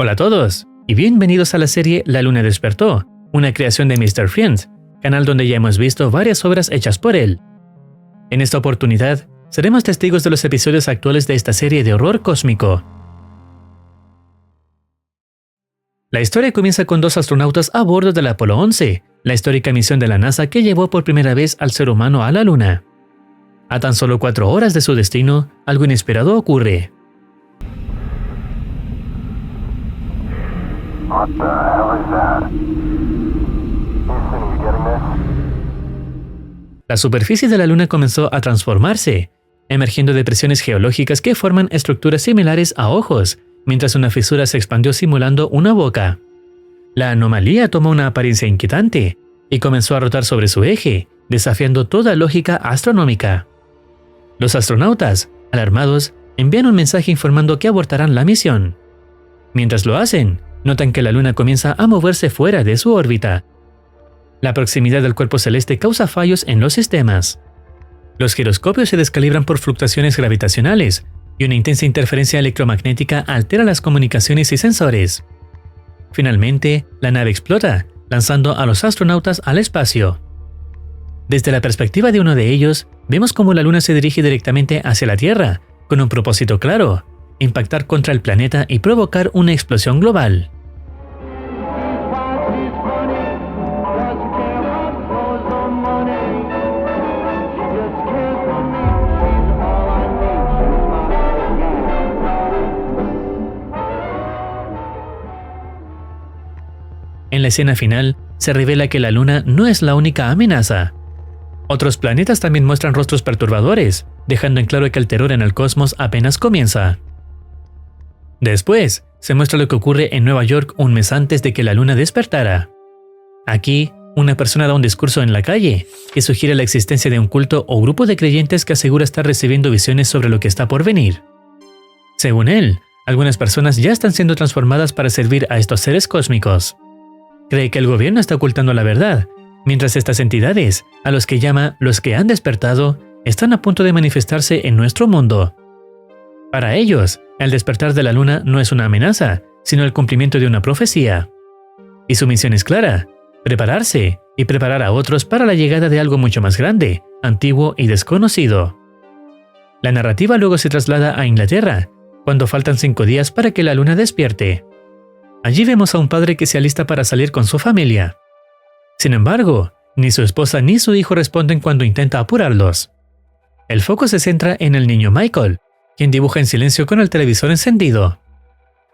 Hola a todos, y bienvenidos a la serie La Luna Despertó, una creación de Mr. Friend, canal donde ya hemos visto varias obras hechas por él. En esta oportunidad, seremos testigos de los episodios actuales de esta serie de horror cósmico. La historia comienza con dos astronautas a bordo del Apolo 11, la histórica misión de la NASA que llevó por primera vez al ser humano a la Luna. A tan solo 4 horas de su destino, algo inesperado ocurre. What the hell is that? Houston, you getting this? La superficie de la Luna comenzó a transformarse, emergiendo depresiones geológicas que forman estructuras similares a ojos, mientras una fisura se expandió simulando una boca. La anomalía tomó una apariencia inquietante y comenzó a rotar sobre su eje, desafiando toda lógica astronómica. Los astronautas, alarmados, envían un mensaje informando que abortarán la misión. Mientras lo hacen, notan que la Luna comienza a moverse fuera de su órbita. La proximidad del cuerpo celeste causa fallos en los sistemas. Los giroscopios se descalibran por fluctuaciones gravitacionales y una intensa interferencia electromagnética altera las comunicaciones y sensores. Finalmente, la nave explota, lanzando a los astronautas al espacio. Desde la perspectiva de uno de ellos, vemos cómo la Luna se dirige directamente hacia la Tierra, con un propósito claro: impactar contra el planeta y provocar una explosión global. En la escena final, se revela que la Luna no es la única amenaza. Otros planetas también muestran rostros perturbadores, dejando en claro que el terror en el cosmos apenas comienza. Después, se muestra lo que ocurre en Nueva York un mes antes de que la Luna despertara. Aquí, una persona da un discurso en la calle que sugiere la existencia de un culto o grupo de creyentes que asegura estar recibiendo visiones sobre lo que está por venir. Según él, algunas personas ya están siendo transformadas para servir a estos seres cósmicos. Cree que el gobierno está ocultando la verdad, mientras estas entidades, a los que llama los que han despertado, están a punto de manifestarse en nuestro mundo. Para ellos, el despertar de la Luna no es una amenaza, sino el cumplimiento de una profecía. Y su misión es clara: prepararse y preparar a otros para la llegada de algo mucho más grande, antiguo y desconocido. La narrativa luego se traslada a Inglaterra, cuando faltan 5 días para que la Luna despierte. Allí vemos a un padre que se alista para salir con su familia. Sin embargo, ni su esposa ni su hijo responden cuando intenta apurarlos. El foco se centra en el niño Michael, quien dibuja en silencio con el televisor encendido.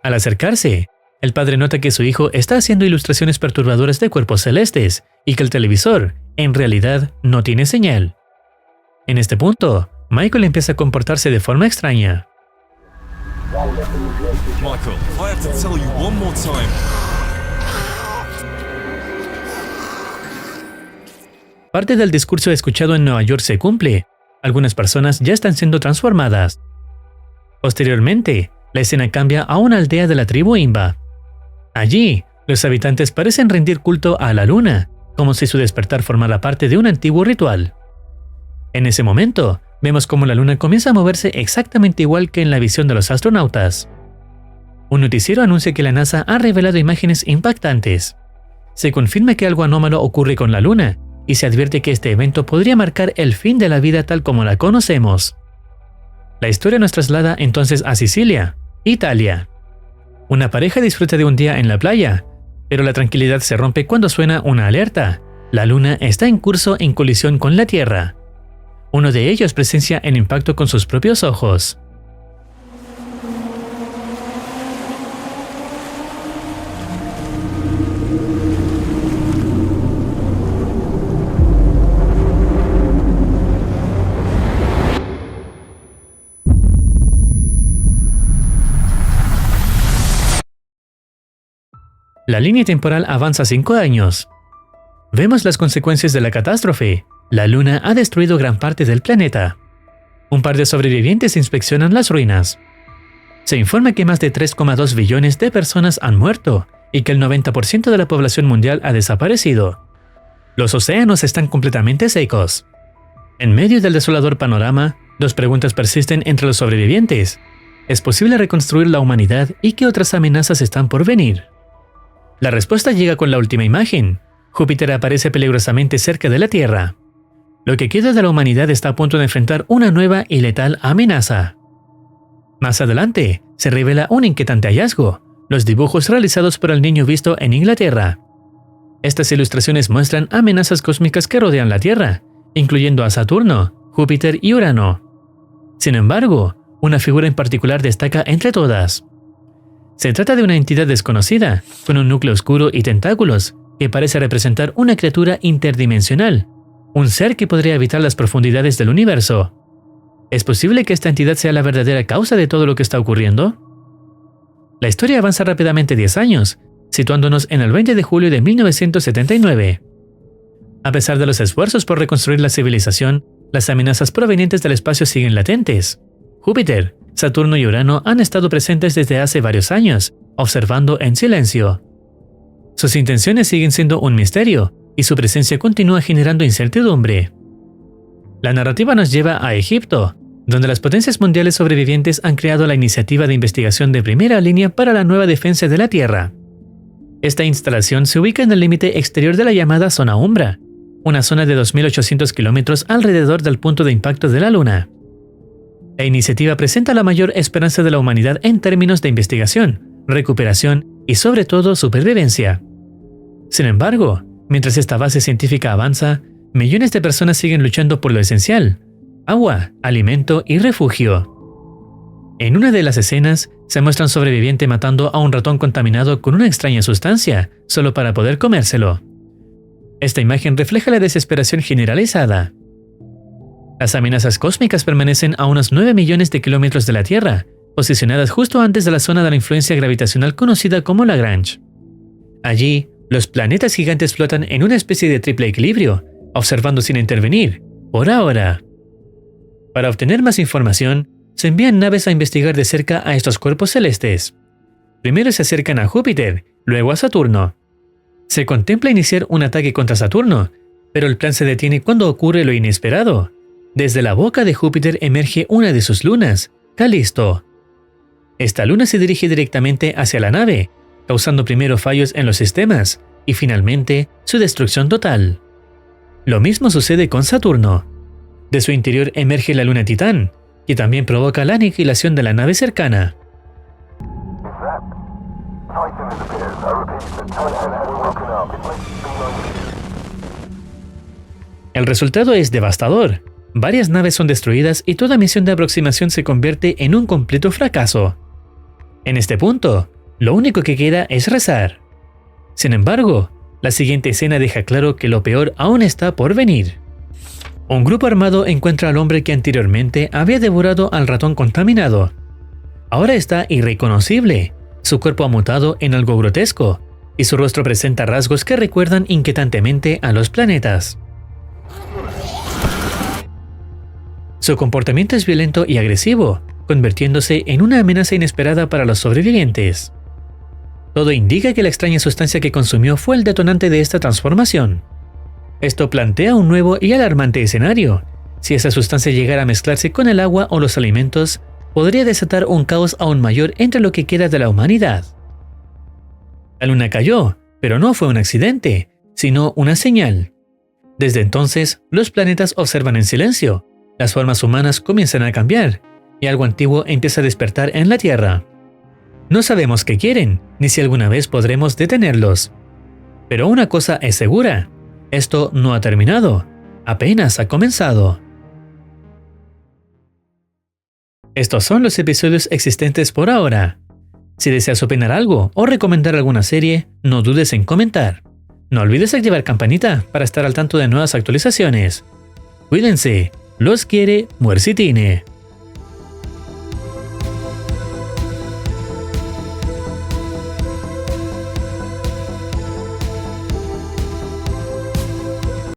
Al acercarse, el padre nota que su hijo está haciendo ilustraciones perturbadoras de cuerpos celestes y que el televisor, en realidad, no tiene señal. En este punto, Michael empieza a comportarse de forma extraña. Michael, I have to tell you one more time. Parte del discurso escuchado en Nueva York se cumple. Algunas personas ya están siendo transformadas. Posteriormente, la escena cambia a una aldea de la tribu Imba. Allí, los habitantes parecen rendir culto a la Luna, como si su despertar formara parte de un antiguo ritual. En ese momento, vemos cómo la Luna comienza a moverse exactamente igual que en la visión de los astronautas. Un noticiero anuncia que la NASA ha revelado imágenes impactantes. Se confirma que algo anómalo ocurre con la Luna, y se advierte que este evento podría marcar el fin de la vida tal como la conocemos. La historia nos traslada entonces a Sicilia, Italia. Una pareja disfruta de un día en la playa, pero la tranquilidad se rompe cuando suena una alerta. La Luna está en curso en colisión con la Tierra. Uno de ellos presencia el impacto con sus propios ojos. La línea temporal avanza 5 años. Vemos las consecuencias de la catástrofe. La Luna ha destruido gran parte del planeta. Un par de sobrevivientes inspeccionan las ruinas. Se informa que más de 3,2 billones de personas han muerto y que el 90% de la población mundial ha desaparecido. Los océanos están completamente secos. En medio del desolador panorama, dos preguntas persisten entre los sobrevivientes. ¿Es posible reconstruir la humanidad y qué otras amenazas están por venir? La respuesta llega con la última imagen. Júpiter aparece peligrosamente cerca de la Tierra. Lo que queda de la humanidad está a punto de enfrentar una nueva y letal amenaza. Más adelante, se revela un inquietante hallazgo: los dibujos realizados por el niño visto en Inglaterra. Estas ilustraciones muestran amenazas cósmicas que rodean la Tierra, incluyendo a Saturno, Júpiter y Urano. Sin embargo, una figura en particular destaca entre todas. Se trata de una entidad desconocida, con un núcleo oscuro y tentáculos, que parece representar una criatura interdimensional, un ser que podría habitar las profundidades del universo. ¿Es posible que esta entidad sea la verdadera causa de todo lo que está ocurriendo? La historia avanza rápidamente 10 años, situándonos en el 20 de julio de 1979. A pesar de los esfuerzos por reconstruir la civilización, las amenazas provenientes del espacio siguen latentes. Júpiter, Saturno y Urano han estado presentes desde hace varios años, observando en silencio. Sus intenciones siguen siendo un misterio, y su presencia continúa generando incertidumbre. La narrativa nos lleva a Egipto, donde las potencias mundiales sobrevivientes han creado la iniciativa de investigación de primera línea para la nueva defensa de la Tierra. Esta instalación se ubica en el límite exterior de la llamada Zona Umbra, una zona de 2.800 kilómetros alrededor del punto de impacto de la Luna. La iniciativa presenta la mayor esperanza de la humanidad en términos de investigación, recuperación y sobre todo supervivencia. Sin embargo, mientras esta base científica avanza, millones de personas siguen luchando por lo esencial: agua, alimento y refugio. En una de las escenas, se muestra un sobreviviente matando a un ratón contaminado con una extraña sustancia, solo para poder comérselo. Esta imagen refleja la desesperación generalizada. Las amenazas cósmicas permanecen a unos 9 millones de kilómetros de la Tierra, posicionadas justo antes de la zona de la influencia gravitacional conocida como Lagrange. Allí, los planetas gigantes flotan en una especie de triple equilibrio, observando sin intervenir, por ahora. Para obtener más información, se envían naves a investigar de cerca a estos cuerpos celestes. Primero se acercan a Júpiter, luego a Saturno. Se contempla iniciar un ataque contra Saturno, pero el plan se detiene cuando ocurre lo inesperado. Desde la boca de Júpiter emerge una de sus lunas, Calisto. Esta luna se dirige directamente hacia la nave, causando primero fallos en los sistemas y finalmente su destrucción total. Lo mismo sucede con Saturno. De su interior emerge la luna Titán, que también provoca la aniquilación de la nave cercana. El resultado es devastador. Varias naves son destruidas y toda misión de aproximación se convierte en un completo fracaso. En este punto, lo único que queda es rezar. Sin embargo, la siguiente escena deja claro que lo peor aún está por venir. Un grupo armado encuentra al hombre que anteriormente había devorado al ratón contaminado. Ahora está irreconocible, su cuerpo ha mutado en algo grotesco, y su rostro presenta rasgos que recuerdan inquietantemente a los planetas. Su comportamiento es violento y agresivo, convirtiéndose en una amenaza inesperada para los sobrevivientes. Todo indica que la extraña sustancia que consumió fue el detonante de esta transformación. Esto plantea un nuevo y alarmante escenario. Si esa sustancia llegara a mezclarse con el agua o los alimentos, podría desatar un caos aún mayor entre lo que queda de la humanidad. La luna cayó, pero no fue un accidente, sino una señal. Desde entonces, los planetas observan en silencio. Las formas humanas comienzan a cambiar, y algo antiguo empieza a despertar en la Tierra. No sabemos qué quieren, ni si alguna vez podremos detenerlos. Pero una cosa es segura: esto no ha terminado, apenas ha comenzado. Estos son los episodios existentes por ahora. Si deseas opinar algo o recomendar alguna serie, no dudes en comentar. No olvides activar campanita para estar al tanto de nuevas actualizaciones. Cuídense. Los quiere Muercitine.